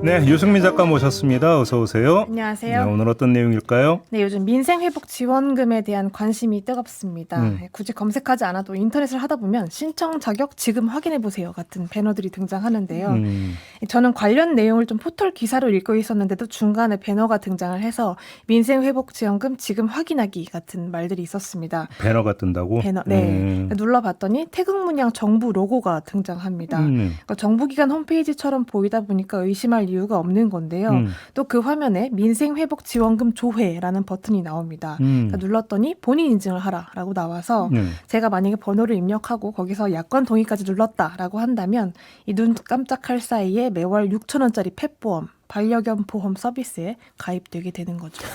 네, 유승민 작가 모셨습니다. 어서 오세요. 안녕하세요. 네, 오늘 어떤 내용일까요? 네, 요즘 민생회복지원금에 대한 관심이 뜨겁습니다. 굳이 검색하지 않아도 인터넷을 하다 보면 신청 자격 지금 확인해보세요 같은 배너들이 등장하는데요. 저는 관련 내용을 좀 포털 기사로 읽고 있었는데도 중간에 배너가 등장을 해서 민생회복지원금 지금 확인하기 같은 말들이 있었습니다. 배너가 뜬다고? 배너, 네. 눌러봤더니 태극문양 정부 로고가 등장합니다. 그러니까 정부기관 홈페이지처럼 보이다 보니까 의심할 이유가 없는 건데요. 또 그 화면에 민생회복지원금 조회라는 버튼이 나옵니다. 그러니까 눌렀더니 본인 인증을 하라라고 나와서 제가 만약에 번호를 입력하고 거기서 약관 동의까지 눌렀다라고 한다면 이 눈 깜짝할 사이에 매월 6,000원짜리 펫보험, 반려견 보험 서비스에 가입되게 되는 거죠.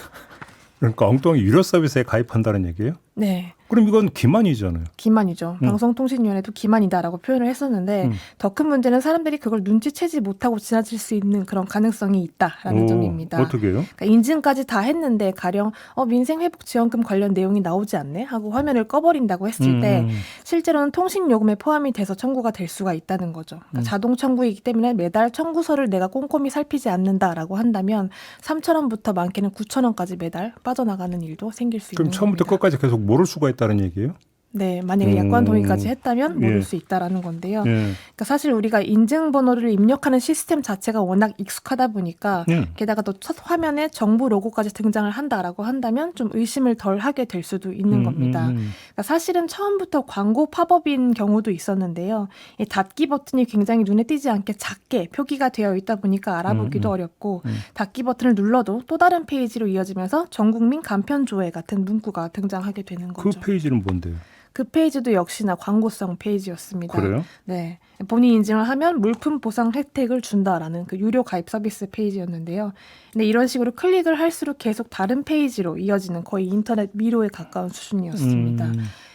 그러니까 엉뚱이 유료 서비스에 가입한다는 얘기예요? 네. 그럼 이건 기만이잖아요. 기만이죠. 방송통신위원회도 기만이다라고 표현을 했었는데 더 큰 문제는 사람들이 그걸 눈치채지 못하고 지나칠 수 있는 그런 가능성이 있다라는 점입니다. 어떻게 해요? 그러니까 인증까지 다 했는데 가령 민생회복지원금 관련 내용이 나오지 않네 하고 화면을 꺼버린다고 했을 때 실제로는 통신요금에 포함이 돼서 청구가 될 수가 있다는 거죠. 그러니까 자동 청구이기 때문에 매달 청구서를 내가 꼼꼼히 살피지 않는다라고 한다면 3,000원부터 많게는 9,000원까지 매달 빠져나가는 일도 생길 수 있는 그럼 처음부터 겁니다. 끝까지 계속 모를 수가 있다는 얘기예요? 네, 만약에 약관 동의까지 했다면 모를 수 있다라는 건데요. 그러니까 사실 우리가 인증번호를 입력하는 시스템 자체가 워낙 익숙하다 보니까 게다가 또 첫 화면에 정부 로고까지 등장을 한다라고 한다면 좀 의심을 덜 하게 될 수도 있는 겁니다. 그러니까 사실은 처음부터 광고 팝업인 경우도 있었는데요. 이 닫기 버튼이 굉장히 눈에 띄지 않게 작게 표기가 되어 있다 보니까 알아보기도 어렵고 닫기 버튼을 눌러도 또 다른 페이지로 이어지면서 전국민 간편 조회 같은 문구가 등장하게 되는 그 거죠. 페이지는 뭔데요? 그 페이지도 역시나 광고성 페이지였습니다. 그래요? 네. 본인 인증을 하면 물품 보상 혜택을 준다라는 그 유료 가입 서비스 페이지였는데요. 근데 이런 식으로 클릭을 할수록 계속 다른 페이지로 이어지는 거의 인터넷 미로에 가까운 수준이었습니다.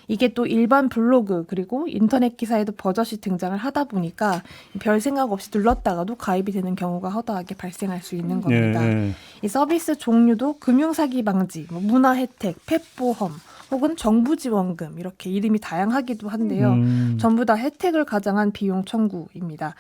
이게 또 일반 블로그 그리고 인터넷 기사에도 버젓이 등장을 하다 보니까 별 생각 없이 눌렀다가도 가입이 되는 경우가 허다하게 발생할 수 있는 겁니다. 이 서비스 종류도 금융사기 방지, 문화 혜택, 펫보험, 혹은 정부 지원금 이렇게 이름이 다양하기도 한데요. 전부 다 혜택을 가장한 비용 청구입니다.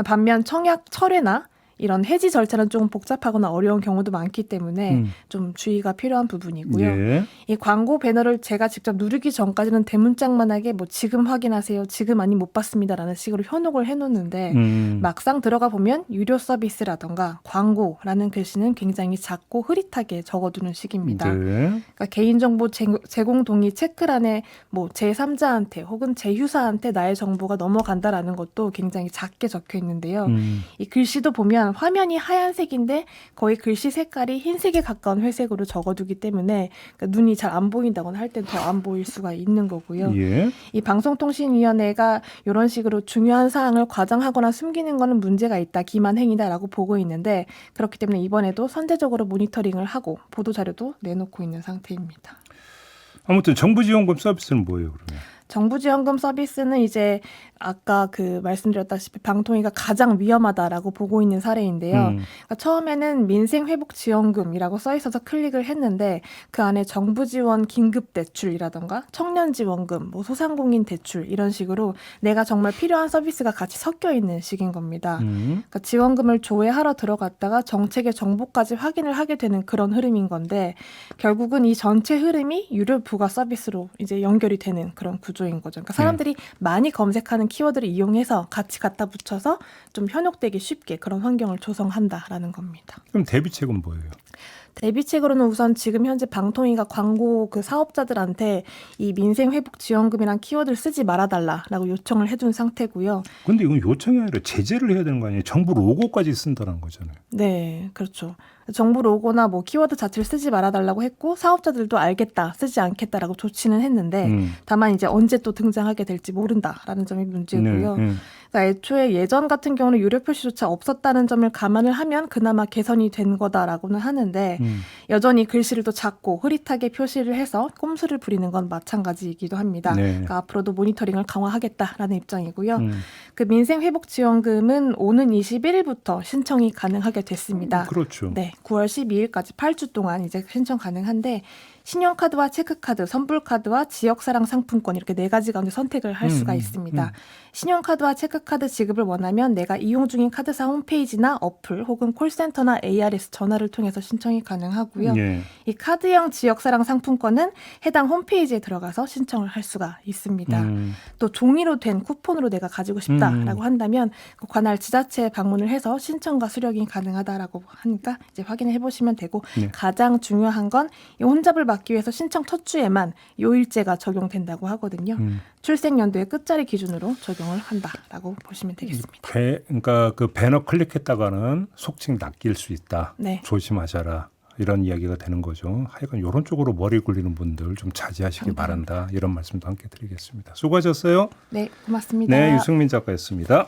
반면 청약 철회나 이런 해지 절차는 조금 복잡하거나 어려운 경우도 많기 때문에 좀 주의가 필요한 부분이고요. 예. 이 광고 배너를 제가 직접 누르기 전까지는 대문짝만하게 뭐 지금 확인하세요. 지금 아니 못 받습니다라는 식으로 현혹을 해놓는데 막상 들어가 보면 유료 서비스라던가 광고라는 글씨는 굉장히 작고 흐릿하게 적어두는 식입니다. 네. 그러니까 개인정보 제공 동의 체크란에 뭐 제3자한테 혹은 제휴사한테 나의 정보가 넘어간다라는 것도 굉장히 작게 적혀 있는데요. 이 글씨도 보면 화면이 하얀색인데 거의 글씨 색깔이 흰색에 가까운 회색으로 적어두기 때문에 그러니까 눈이 잘 안 보인다거나 할 땐 더 안 보일 수가 있는 거고요. 예. 이 방송통신위원회가 이런 식으로 중요한 사항을 과장하거나 숨기는 거는 문제가 있다, 기만행위다라고 보고 있는데 그렇기 때문에 이번에도 선제적으로 모니터링을 하고 보도자료도 내놓고 있는 상태입니다. 아무튼 정부 지원금 서비스는 뭐예요, 그러면? 정부 지원금 서비스는 이제 아까 그 말씀드렸다시피 방통위가 가장 위험하다라고 보고 있는 사례인데요. 그러니까 처음에는 민생회복지원금이라고 써 있어서 클릭을 했는데 그 안에 정부 지원 긴급 대출이라던가 청년 지원금, 뭐 소상공인 대출 이런 식으로 내가 정말 필요한 서비스가 같이 섞여 있는 식인 겁니다. 그러니까 지원금을 조회하러 들어갔다가 정책의 정보까지 확인을 하게 되는 그런 흐름인 건데 결국은 이 전체 흐름이 유료 부가 서비스로 이제 연결이 되는 그런 구조인 거죠. 그러니까 사람들이 많이 검색하는 키워드를 이용해서 같이 갖다 붙여서 좀 현혹되기 쉽게 그런 환경을 조성한다라는 겁니다. 그럼 대비책은 뭐예요? 대비책으로는 우선 지금 현재 방통위가 광고 그 사업자들한테 이 민생회복지원금이란 키워드를 쓰지 말아달라라고 요청을 해준 상태고요. 근데 이건 요청이 아니라 제재를 해야 되는 거 아니에요? 정부 로고까지 쓴다는 거잖아요. 네, 그렇죠. 정부 로고나 뭐 키워드 자체를 쓰지 말아달라고 했고 사업자들도 알겠다, 쓰지 않겠다라고 조치는 했는데 다만 이제 언제 또 등장하게 될지 모른다라는 점이 문제고요. 그러니까 애초에 예전 같은 경우는 유료 표시조차 없었다는 점을 감안을 하면 그나마 개선이 된 거다라고는 하는데 여전히 글씨를 또 작고 흐릿하게 표시를 해서 꼼수를 부리는 건 마찬가지이기도 합니다. 그러니까 앞으로도 모니터링을 강화하겠다라는 입장이고요. 그 민생회복지원금은 오는 21일부터 신청이 가능하게 됐습니다. 그렇죠. 네, 9월 12일까지 8주 동안 이제 신청 가능한데 신용카드와 체크카드, 선불카드와 지역사랑 상품권 이렇게 4가지 가운데 선택을 할 수가 있습니다. 신용카드와 체크카드 지급을 원하면 내가 이용 중인 카드사 홈페이지나 어플 혹은 콜센터나 ARS 전화를 통해서 신청이 가능하고요. 예. 이 카드형 지역사랑 상품권은 해당 홈페이지에 들어가서 신청을 할 수가 있습니다. 또 종이로 된 쿠폰으로 내가 가지고 싶다라고 한다면 그 관할 지자체에 방문을 해서 신청과 수령이 가능하다라고 하니까 이제 확인을 해보시면 되고 네. 가장 중요한 건 이 혼잡을 막기 위해서 신청 첫 주에만 요일제가 적용된다고 하거든요. 출생연도의 끝자리 기준으로 적용을 한다라고 보시면 되겠습니다. 그러니까 그 배너 클릭했다가는 속칭 낚일 수 있다. 네. 조심하셔라. 이런 이야기가 되는 거죠. 하여간 이런 쪽으로 머리 굴리는 분들 좀 자제하시기 바란다. 이런 말씀도 함께 드리겠습니다. 수고하셨어요. 네, 고맙습니다. 네, 유승민 작가였습니다.